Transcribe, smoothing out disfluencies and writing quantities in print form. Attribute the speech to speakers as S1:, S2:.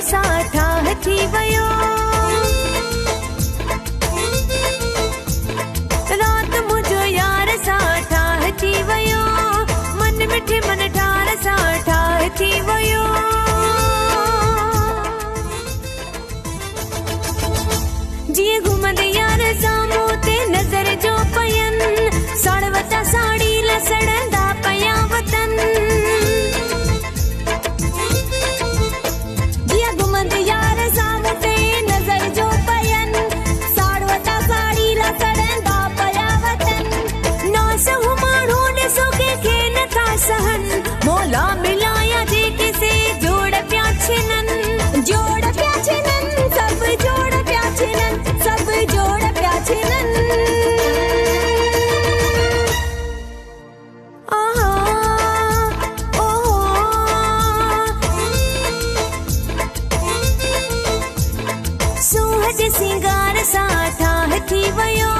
S1: सां ठाह थी वियो। रात मुंहिंजो यार सां ठाह थी वियो। मन मिठे मन ठार सां ठाह थी वियो। जीअं घुमंदे यार साम्हूं ते नज़र जो पयनि। साड़ वटा साड़ी लसड़ंदा पया वतन। जीअं घुमंदे यार साम्हूं ते नज़र जो पयनि। साड़ वटा साड़ी लसड़ंदा पया वतन। नास हू माण्हू ॾिसो कंहिंखे नथा सहनि। मौला मिलाया जेके से जोड़ पिया छिननि। जोड़ पिया छिननि सभु जोड़ पिया छिननि। सभु जोड़ पिया छिननि। सूह जे सिंगार सां ठाह थी वियो।